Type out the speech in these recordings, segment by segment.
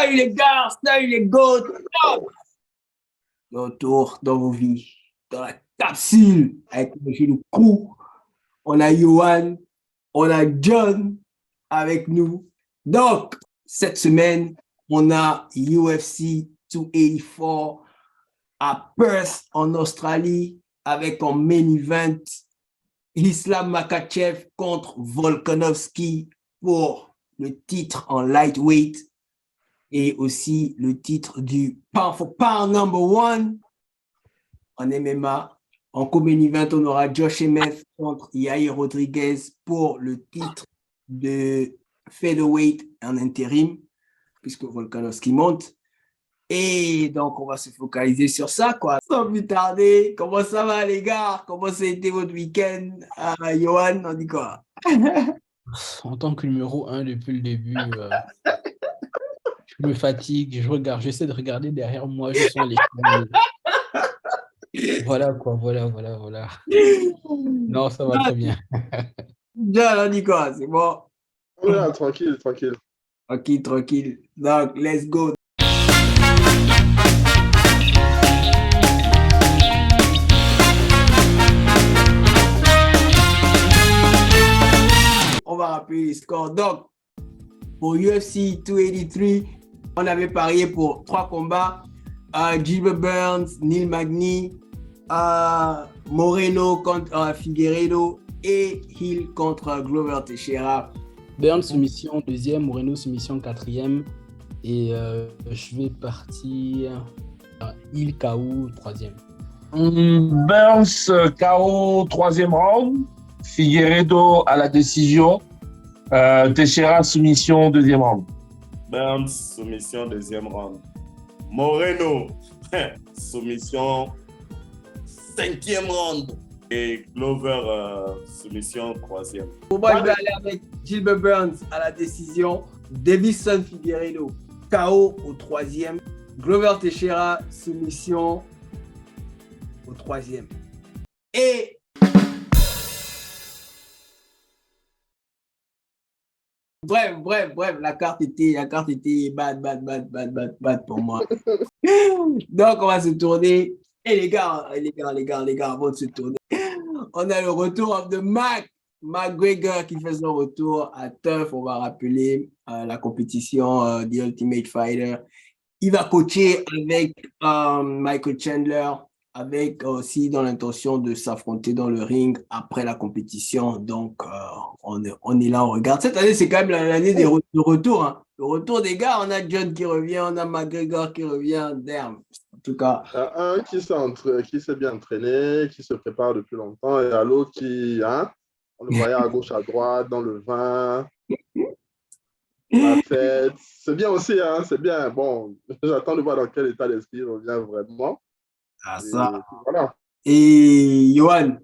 Salut les gars, salut les goats. De retour dans vos vies, dans la capsule, avec le coup. On a Johan, on a John avec nous. Donc, cette semaine, on a UFC 284 à Perth, en Australie, avec en main event Islam Makhachev contre Volkanovski pour le titre en lightweight et aussi le titre du pound for pound number one en MMA. En co-main event, on aura Josh Emmett contre Yair Rodriguez pour le titre de featherweight en intérim, puisque Volkanovski monte. Et donc, on va se focaliser sur ça, quoi. Sans plus tarder, comment ça va, les gars? Comment ça a été votre week-end? Johan, on dit quoi? En tant que numéro 1 depuis le début, je me fatigue, j'essaie de regarder derrière moi, je sens les coups. Voilà quoi, voilà. Non, ça va très bien. John, on dit quoi? C'est bon? Ouais, tranquille. Tranquille. Donc, let's go. On va rappeler les scores. Donc, pour UFC 283, on avait parié pour 3 combats. Gilbert Burns, Neil Magny, Moreno contre Figueiredo et Hill contre Glover Teixeira. Burns soumission 2e, Moreno soumission 4e et je vais partir Hill KO 3e. Burns KO 3e round, Figueiredo à la décision, Teixeira soumission 2e round. Burns soumission 2e round. Moreno soumission 5e round. Et Glover soumission 3e. Pour moi, je vais aller avec Gilbert Burns à la décision, Davison Figueiredo KO au 3e, Glover Teixeira soumission au 3e. Et Bref, la carte était bad pour moi. Donc, on va se tourner. Et les gars, avant de se tourner, on a le retour de McGregor qui fait son retour à TUF. On va rappeler la compétition The Ultimate Fighter. Il va coacher avec Michael Chandler, avec aussi dans l'intention de s'affronter dans le ring après la compétition. Donc, on est là, on regarde. Cette année, c'est quand même l'année de retour. Hein. Le retour des gars, on a John qui revient, on a McGregor qui revient. Damn. En tout cas. Un qui s'est bien entraîné, qui se prépare depuis longtemps, et à l'autre qui, on le voyait à gauche, à droite, dans le vin, la fête. C'est bien aussi, c'est bien. Bon, j'attends de voir dans quel état d'esprit il revient vraiment. Ça. Voilà. Et Johan,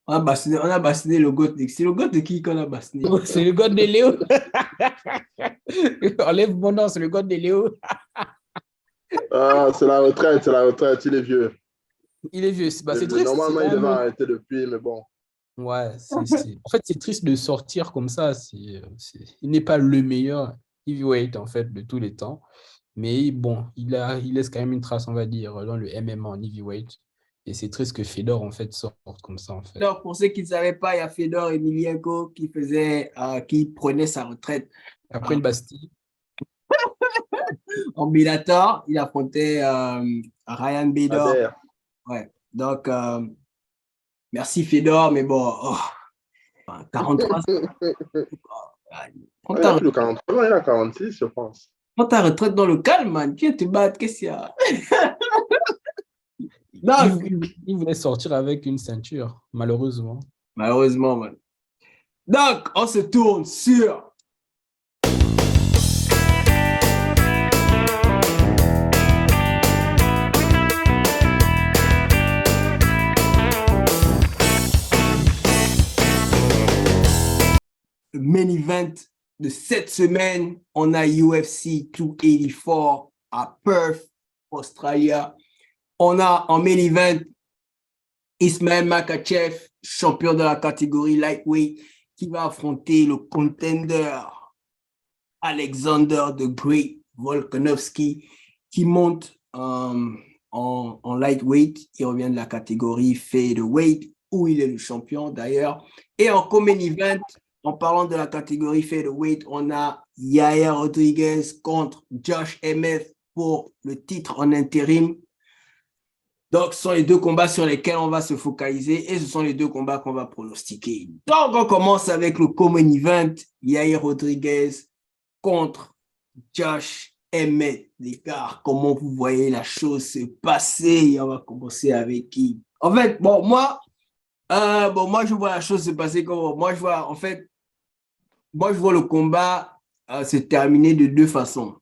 on a bassiné le goût. C'est le goût de qui qu'on a bassiné? C'est le goût de Léo. Enlève mon nom, c'est le goût de Léo. C'est la retraite, il est vieux. C'est triste. Normalement, il devait arrêter depuis, mais bon. Ouais, en fait, c'est triste de sortir comme ça. Il n'est pas le meilleur heavyweight, en fait, de tous les temps. Mais bon, il laisse quand même une trace, on va dire, dans le MMA en heavyweight. Et c'est triste que Fedor, en fait, sorte comme ça, en fait. Donc, pour ceux qui ne savaient pas, il y a Fedor Emelianenko qui prenait sa retraite. Après une Bastille. En Bellator, il affrontait Ryan Bader. Ouais. Donc, merci Fedor, mais bon, 43 ans. Le 43 ans, il a 46, je pense. Prends ta retraite dans le calme, man. Tu viens te battre, qu'est-ce qu'il y a? Non, il voulait sortir avec une ceinture, malheureusement. Malheureusement, man. Donc, on se tourne sur le main event de cette semaine. On a UFC 284 à Perth, Australia. On a en main event Ismail Makhachev, champion de la catégorie lightweight, qui va affronter le contender Alexander the Great Volkanovski, qui monte en lightweight. Il revient de la catégorie featherweight, où il est le champion d'ailleurs. Et en co-main event, en parlant de la catégorie featherweight, on a Yair Rodriguez contre Josh Emmett pour le titre en intérim. Donc, ce sont les deux combats sur lesquels on va se focaliser et ce sont les deux combats qu'on va pronostiquer. Donc, on commence avec le co-main event, Yair Rodriguez contre Josh Emmett. Les gars, comment vous voyez la chose se passer? On va commencer avec qui? En fait, moi, je vois la chose se passer comme... Moi, je vois le combat se terminer de deux façons.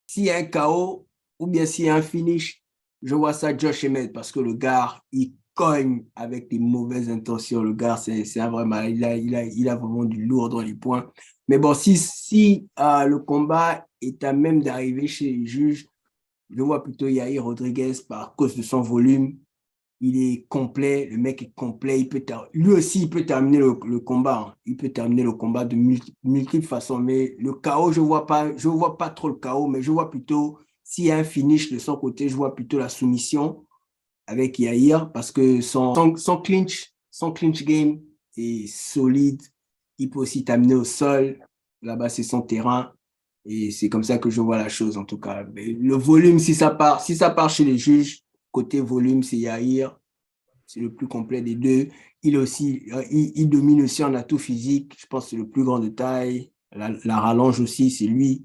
S'il y a un KO ou bien s'il y a un finish, je vois ça Josh Emmett parce que le gars, il cogne avec des mauvaises intentions. Le gars, c'est un vrai mal. Il a vraiment du lourd dans les poings. Mais bon, si le combat est à même d'arriver chez les juges, je vois plutôt Yair Rodriguez par cause de son volume. Il est complet, le mec est complet. Lui aussi, il peut terminer le combat. Hein. Il peut terminer le combat de multiples façons. Mais le KO, je vois pas trop le KO, mais je vois plutôt, s'il y a un finish de son côté, je vois plutôt la soumission avec Yair parce que son clinch game est solide. Il peut aussi t'amener au sol. Là-bas, c'est son terrain. Et c'est comme ça que je vois la chose, en tout cas. Mais le volume, si ça part chez les juges, côté volume, c'est Yair. C'est le plus complet des deux. Il domine aussi en atout physique. Je pense que c'est le plus grand de taille. La rallonge aussi, c'est lui.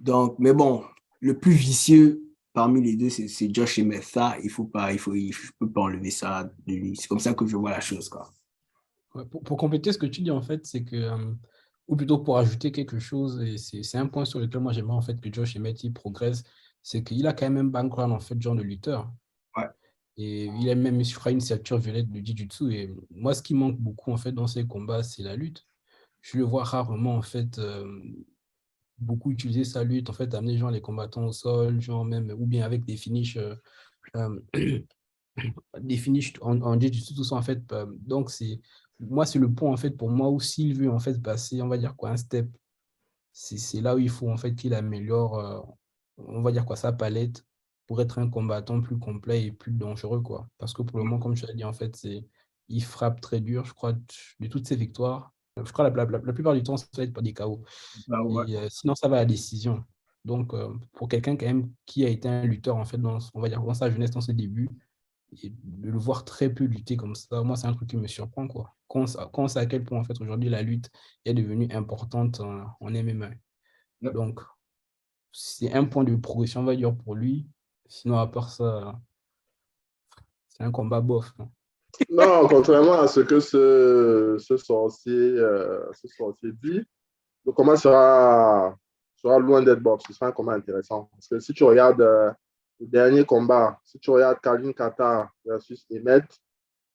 Donc, mais bon, le plus vicieux parmi les deux, c'est Josh Emmett. Ça, je peux pas enlever ça de lui. C'est comme ça que je vois la chose, quoi. Ouais, pour compléter ce que tu dis, en fait, c'est que, ou plutôt pour ajouter quelque chose, et c'est un point sur lequel moi j'aimerais en fait que Josh Emmett il progresse, c'est qu'il a quand même un background en fait, genre de lutteur. Ouais. Et il a même, je crois, une ceinture violette de Jiu-Jitsu. Et moi, ce qui manque beaucoup en fait dans ces combats, c'est la lutte. Je le vois rarement en fait beaucoup utiliser sa lutte, en fait, amener genre les combattants au sol, genre même, ou bien avec des finishes. Euh, des finishes en jiu-jitsu, tout ça, en fait. Donc, moi, c'est le point, en fait, pour moi, où s'il veut, en fait, passer, on va dire quoi, un step, c'est là où il faut, en fait, qu'il améliore, on va dire quoi, sa palette pour être un combattant plus complet et plus dangereux, quoi. Parce que pour le moment, comme je l'ai dit, en fait, il frappe très dur, je crois, de toutes ses victoires. Je crois la plupart du temps, ça va être pas des KO. Ah ouais. Et sinon, ça va à la décision. Donc, pour quelqu'un quand même qui a été un lutteur, en fait, on va dire, dans sa jeunesse, dans ses débuts, et de le voir très peu lutter comme ça, moi, c'est un truc qui me surprend, quoi. Quand on sait à quel point, en fait, aujourd'hui, la lutte est devenue importante en MMA. Yep. Donc, c'est un point de progression, on va dire, pour lui. Sinon, à part ça, c'est un combat bof. Hein. Non, contrairement à ce que ce sorcier dit, le combat sera loin d'être bof. Ce sera un combat intéressant. Parce que si tu regardes le dernier combat, si tu regardes Kalin Qatar versus Emmett,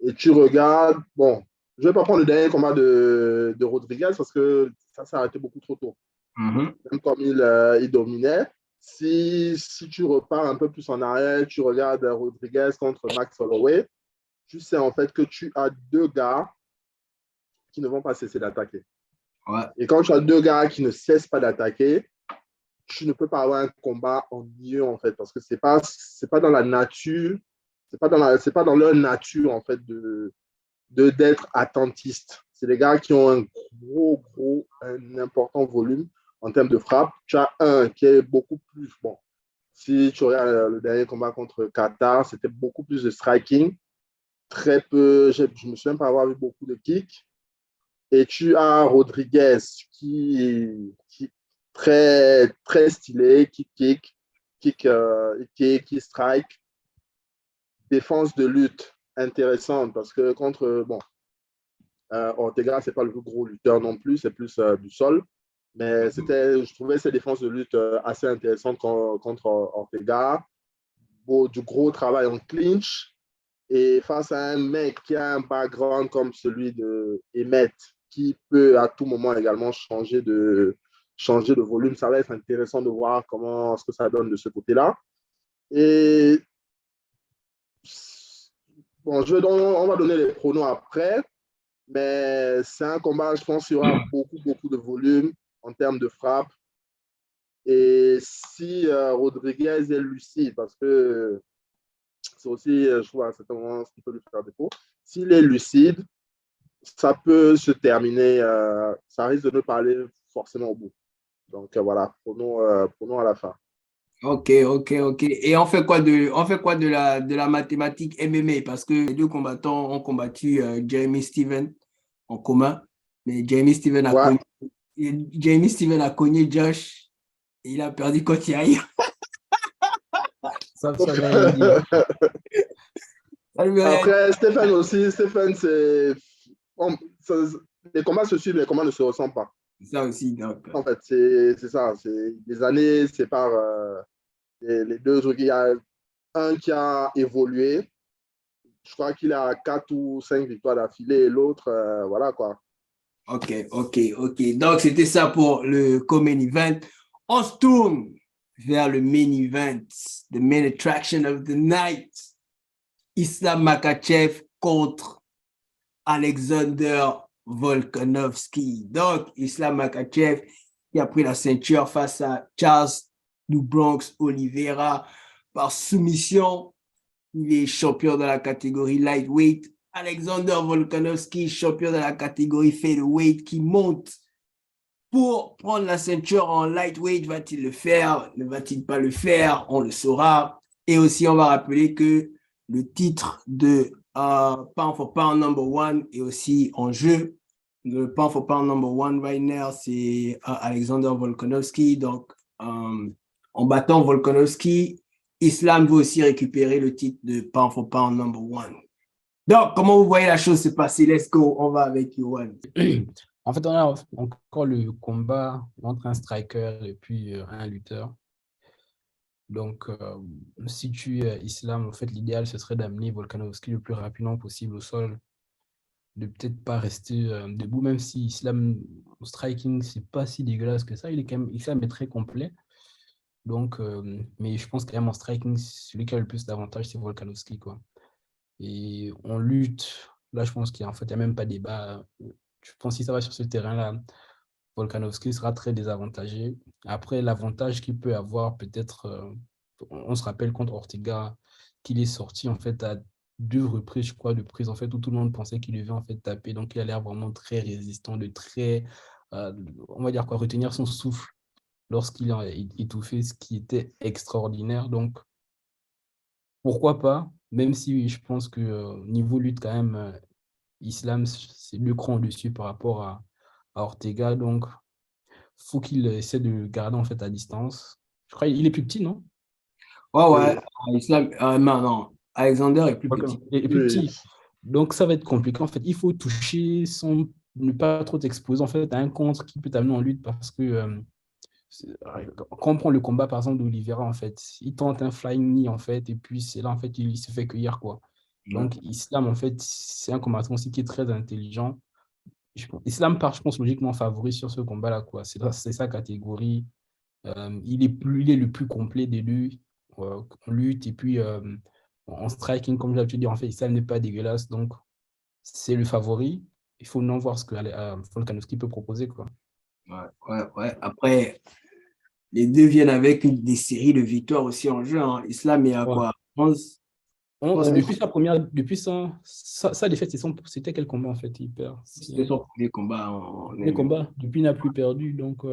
et tu regardes, bon, je ne vais pas prendre le dernier combat de Rodriguez parce que ça s'est arrêté beaucoup trop tôt. Mhm. Même comme il dominait. Si tu repars un peu plus en arrière, tu regardes Rodriguez contre Max Holloway, tu sais en fait que tu as deux gars qui ne vont pas cesser d'attaquer. Ouais. Et quand tu as deux gars qui ne cessent pas d'attaquer, tu ne peux pas avoir un combat ennuyeux en fait, parce que c'est pas dans la nature, c'est pas dans leur nature en fait d'être attentiste. C'est des gars qui ont un important volume en termes de frappe. Tu as un qui est beaucoup plus bon. Si tu regardes le dernier combat contre Qatar, c'était beaucoup plus de striking. Très peu, je ne me souviens pas avoir vu beaucoup de kicks. Et tu as Rodriguez qui très, très stylé, qui strike. Défense de lutte intéressante parce que contre, bon, Ortega, c'est pas le plus gros lutteur non plus, c'est plus du sol. Mais je trouvais ses défenses de lutte assez intéressantes contre Ortega. Du gros travail en clinch. Et face à un mec qui a un background comme celui de Emmett, qui peut à tout moment également changer de volume, ça va être intéressant de voir ce que ça donne de ce côté-là. Et bon, on va donner les pronos après, mais c'est un combat, je pense, il y aura beaucoup de volume en termes de frappe. Et si Rodriguez est lucide, parce que c'est aussi, je trouve, à un certain moment, ce qui peut lui faire défaut, s'il est lucide, ça peut se terminer, ça risque de ne pas aller forcément au bout. Donc voilà, prenons à la fin. Ok, ok, ok. Et on fait quoi de la mathématique MMA? Parce que les deux combattants ont combattu Jeremy Steven en commun. Mais Ouais. Jeremy Steven a cogné Josh et il a perdu contre Yair. Ça veut rien dire. Ça lui a dit, Après, Stéphane aussi, Stéphane, les combats se suivent, les combats ne se ressemblent pas. ça aussi, donc. En fait, c'est ça. Les années séparent les deux trucs. Il y a un qui a évolué. Je crois qu'il a 4 ou 5 victoires d'affilée et l'autre, voilà quoi. Ok, ok, ok. Donc, c'était ça pour le co-main event. On se tourne vers le main event, the main attraction of the night. Islam Makhachev contre Alexander Volkanovski. Donc, Islam Makhachev qui a pris la ceinture face à Charles du Bronx Oliveira par soumission. Il est champion de la catégorie lightweight. Alexander Volkanovski, champion de la catégorie featherweight, qui monte pour prendre la ceinture en lightweight. Va-t-il le faire? Ne va-t-il pas le faire? On le saura. Et aussi, on va rappeler que le titre de Pound for Pound number one est aussi en jeu. Le Pound for Pound number one right now, c'est Alexander Volkanovski. Donc, en battant Volkanovski, Islam veut aussi récupérer le titre de Pound for Pound number one. Donc, comment vous voyez la chose se passer? Let's go, on va avec Yohan. En fait, on a encore le combat entre un striker et puis un lutteur. Donc, si tu es Islam, en fait, l'idéal, ce serait d'amener Volkanovski le plus rapidement possible au sol, de peut-être pas rester debout, même si Islam, au striking, c'est pas si dégueulasse que ça. Islam est très complet. Donc, mais je pense quand même en striking, celui qui a le plus d'avantages, c'est Volkanovski, quoi. Et on lutte, là, je pense qu'il n'y a même pas débat. Je pense que si ça va sur ce terrain-là, Volkanovski sera très désavantagé. Après, l'avantage qu'il peut avoir, peut-être, on se rappelle contre Ortega, qu'il est sorti en fait à 2 reprises, je crois, de prise, en fait, où tout le monde pensait qu'il devait en fait taper. Donc, il a l'air vraiment très résistant, on va dire quoi, retenir son souffle lorsqu'il a étouffé, ce qui était extraordinaire. Donc, pourquoi pas, même si je pense que niveau lutte, quand même, Islam, c'est 2 crans au-dessus par rapport à Ortega. Donc, faut qu'il essaie de le garder en fait à distance. Je crois qu'il est plus petit, non? Ouais, ouais, Islam, non, Alexander est plus petit. Il est plus Oui. petit. Donc, ça va être compliqué. En fait, il faut toucher sans ne pas trop t'exposer en fait à un contre qui peut t'amener en lutte parce que quand on prend le combat, par exemple, d'Oliveira, en fait, il tente un flying knee, en fait, et puis c'est là, en fait, il se fait cueillir, quoi. Donc, Islam, en fait, c'est un combattant aussi qui est très intelligent. Islam part, je pense, logiquement favori sur ce combat-là, quoi. C'est sa catégorie. Il est le plus complet des deux en lutte, et puis en striking, comme j'ai dit, en fait, Islam n'est pas dégueulasse, donc c'est le favori. Il faut non voir ce que Volkanovski peut proposer, quoi. Ouais, ouais, ouais. Après, les deux viennent avec des séries de victoires aussi en jeu. Hein. Islam est à Ouais. quoi? 11? Depuis sa défaite, c'était quel combat en fait? Il perd. C'était son premier combat en Les combats, depuis il n'a plus perdu. Donc,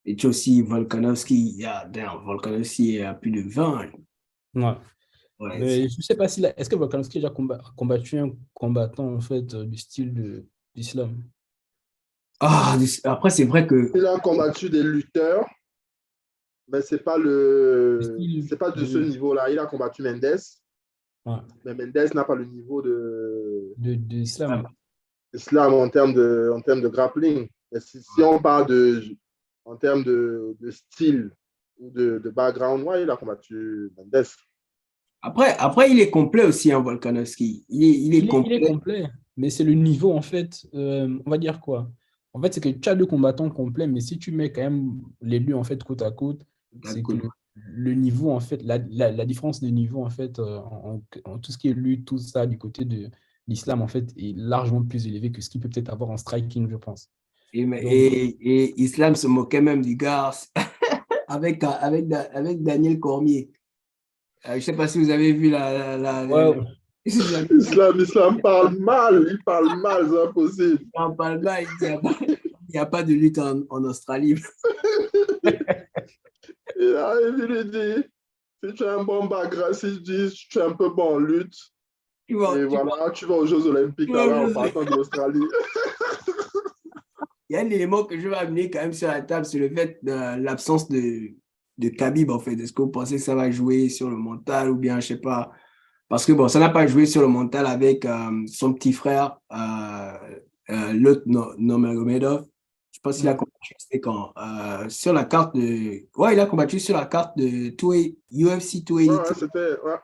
Et tu as aussi Volkanovski. Volkanovski a plus de 20. ouais. Ouais, Mais je ne sais pas est-ce que Volkanovski a déjà combattu un combattant en fait du style d'Islam? après, c'est vrai que Il a combattu des lutteurs, mais c'est pas Le de style ce niveau-là. Il a combattu Mendes, ouais, mais Mendes n'a pas le niveau d'Islam. d'Islam en termes de grappling. Mais si on parle en termes de style ou de background, ouais, il a combattu Mendes. après, il est complet aussi, hein, Volkanovski. Il est Il est complet. complet, mais c'est le niveau en fait. On va dire quoi? En fait, c'est que tu as 2 combattants complets, mais si tu mets quand même les deux en fait côte à côte, c'est que le niveau en fait, la différence de niveau en fait, en tout ce qui est lutte, tout ça du côté de l'islam en fait, est largement plus élevé que ce qu'il peut peut-être avoir en striking, je pense. Et Islam se moquait même du gars avec Daniel Cormier. Je ne sais pas si vous avez vu Ouais. Islam parle mal, il parle mal, c'est impossible. il parle mal, il n'y a pas de lutte en Australie. Et là, il lui dit, si tu as un bon background, si tu es un peu bon en lutte, tu vas aux Jeux Olympiques là-bas en partant de l'Australie. Il y a un élément que je vais amener quand même sur la table, c'est le fait de l'absence de Khabib, en fait. Est-ce que vous pensez que ça va jouer sur le mental ou bien, je ne sais pas. Parce que bon, ça n'a pas joué sur le mental avec son petit frère, l'autre Nurmagomedov. Je pense qu'il a combattu, c'était quand sur la carte de... Ouais, il a combattu sur la carte de UFC 282. Ouais, c'était... Ouais.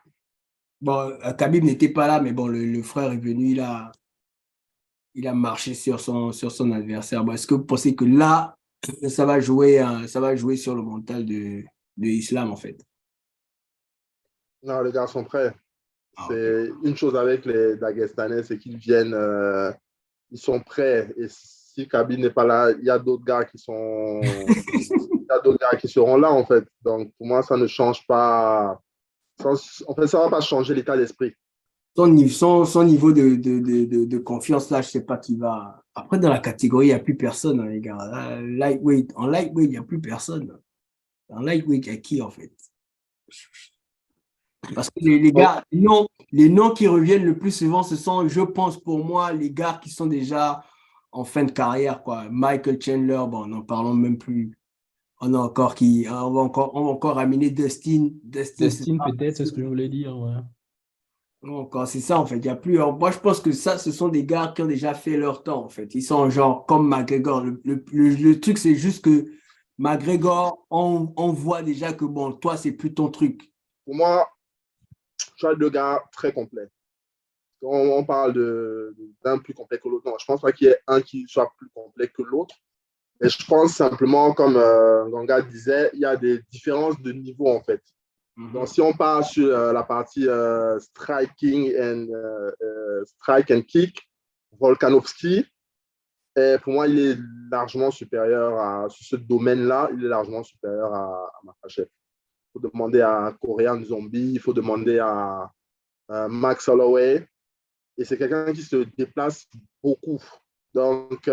Bon, Khabib n'était pas là, mais bon, le frère est venu, il a marché sur son adversaire. Bon, est-ce que vous pensez que là, ça va jouer sur le mental de Islam, en fait? Non, les gars sont prêts. C'est une chose avec les Dagestanais, c'est qu'ils viennent, ils sont prêts. Et si Khabib n'est pas là, il y a d'autres gars qui seront là, en fait. Donc, pour moi, ça ne change pas. En fait, ça ne va pas changer l'état d'esprit. Son niveau de confiance, là, je ne sais pas qui va. Après, dans la catégorie, il n'y a plus personne, hein, les gars. Là, en lightweight, il n'y a plus personne. En lightweight, il y a qui, en fait? Parce que les gars, les noms qui reviennent le plus souvent, ce sont, je pense, pour moi, les gars qui sont déjà en fin de carrière, quoi. Michael Chandler, bon, n'en parlons même plus. On va encore ramener Dustin. Dustin, peut-être, c'est ce que je voulais dire, ouais. Encore, c'est ça, en fait. Il y a plus. Moi, je pense que ça, ce sont des gars qui ont déjà fait leur temps, en fait. Ils sont genre comme McGregor. Le truc, c'est juste que McGregor, on voit déjà que, bon, toi, c'est plus ton truc. Pour moi, tu as deux gars très complets. On parle d'un plus complet que l'autre. Non, je ne pense pas qu'il y ait un qui soit plus complet que l'autre. Et je pense simplement, comme Ganga disait, il y a des différences de niveau, en fait. Donc, si on part sur la partie striking and kick, Volkanovski, pour moi, il est largement supérieur sur ce domaine-là, il est largement supérieur à Makhachev. Il faut demander à Korean Zombie, il faut demander à Max Holloway. Et c'est quelqu'un qui se déplace beaucoup. Donc,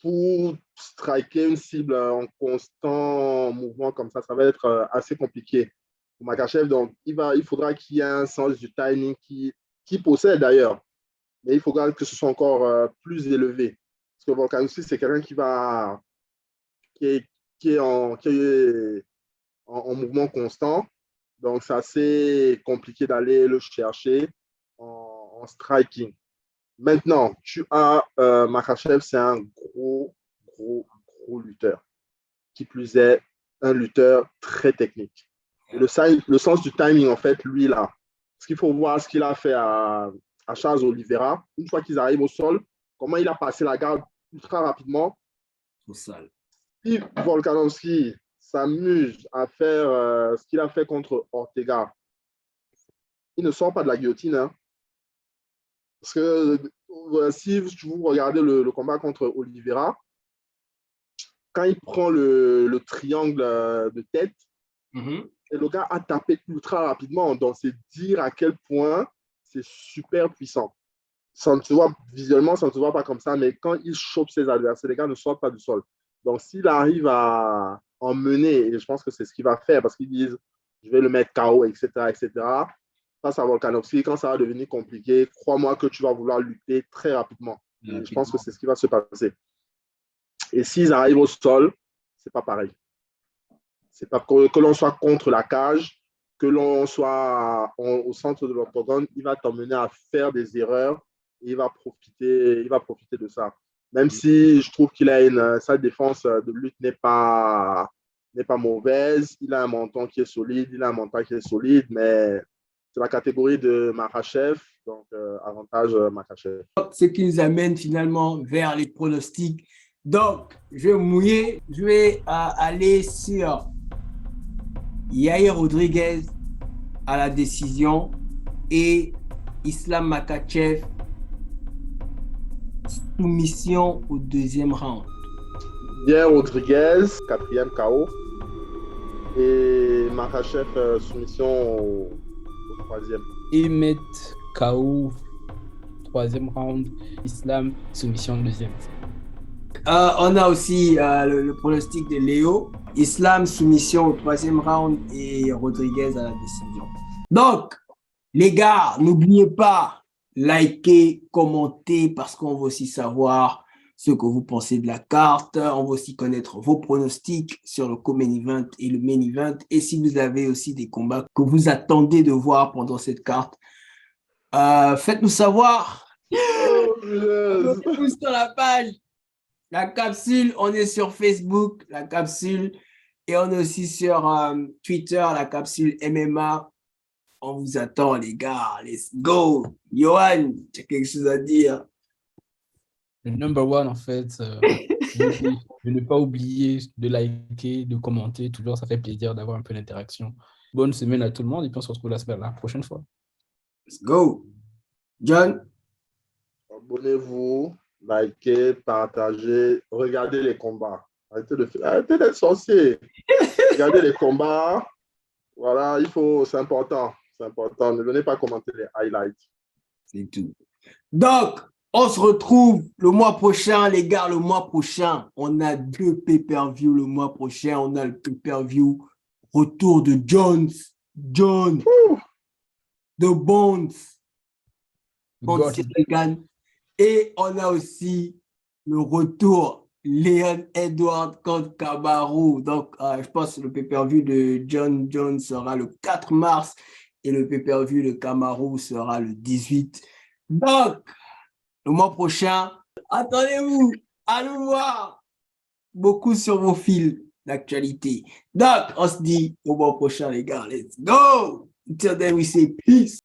pour striker une cible en constant mouvement comme ça va être assez compliqué pour Makhachev. Donc, il faudra qu'il y ait un sens du timing qui possède d'ailleurs. Mais il faudra que ce soit encore plus élevé. Parce que Volkanovski, c'est quelqu'un qui est en mouvement constant. Donc, c'est assez compliqué d'aller le chercher en striking. Maintenant, tu as Makhachev, c'est un gros lutteur. Qui plus est, un lutteur très technique. Et le sens du timing, en fait, lui, là. Parce qu'il faut voir ce qu'il a fait à Charles Oliveira. Une fois qu'ils arrivent au sol, comment il a passé la garde ultra rapidement. Si Volkanovski s'amuse à faire ce qu'il a fait contre Ortega, il ne sort pas de la guillotine. Hein. Parce que si vous regardez le combat contre Oliveira, quand il prend le triangle de tête, et le gars a tapé ultra rapidement. Donc, c'est dire à quel point c'est super puissant. Ça ne se voit, visuellement, ça ne se voit pas comme ça, mais quand il chope ses adversaires, les gars ne sortent pas du sol. Donc, s'il arrive à emmener, et je pense que c'est ce qu'il va faire, parce qu'ils disent, je vais le mettre KO, etc., face à Volkanovski, quand ça va devenir compliqué, crois-moi que tu vas vouloir lutter très rapidement. Et je pense que c'est ce qui va se passer. Et s'ils arrivent au sol, c'est pas pareil. C'est pas que l'on soit contre la cage, que l'on soit au centre de l'octogone, il va t'emmener à faire des erreurs et il va profiter de ça. Même si je trouve qu'il a sa défense de lutte n'est pas mauvaise, il a un menton qui est solide, mais c'est la catégorie de Makhachev, donc avantage Makhachev. Ce qui nous amène finalement vers les pronostics. Donc, je vais mouiller, je vais aller sur Yair Rodriguez à la décision et Islam Makhachev soumission au deuxième round. Bien Rodriguez, 4e KO. Et Makhachev, soumission au 3e. Emmet, KO, 3e round. Islam, soumission, 2e. On a aussi le pronostic de Léo. Islam, soumission au 3e round et Rodriguez à la décision. Donc, les gars, n'oubliez pas, likez, commentez parce qu'on veut aussi savoir ce que vous pensez de la carte. On va aussi connaître vos pronostics sur le co-main event et le main event. Et si vous avez aussi des combats que vous attendez de voir pendant cette carte, faites-nous savoir. Sur la page, la capsule, on est sur Facebook, la capsule, et on est aussi sur Twitter, la capsule MMA. On vous attend, les gars. Let's go. Johan, tu as quelque chose à dire? Le number one, en fait, de ne pas oublier de liker, de commenter. Toujours, ça fait plaisir d'avoir un peu d'interaction. Bonne semaine à tout le monde et puis on se retrouve la prochaine fois. Let's go. John? Abonnez-vous, likez, partagez, regardez les combats. Arrêtez d'être sorcier. Regardez les combats. Voilà, c'est important. C'est important. Ne venez pas commenter les highlights. C'est tout. Donc, on se retrouve le mois prochain, les gars. Le mois prochain, on a 2 pay-per-view le mois prochain. On a le pay-per-view retour de John, The Bones, contre Reagan. Et on a aussi le retour Leon Edwards contre Kamaru. Donc, je pense que le pay-per-view de John Jones sera le 4 mars et le pay-per-view de Kamaru sera le 18. Donc, le mois prochain, attendez-vous à nous voir beaucoup sur vos fils d'actualité. Donc, on se dit au mois prochain, les gars. Let's go! Until then, we say peace.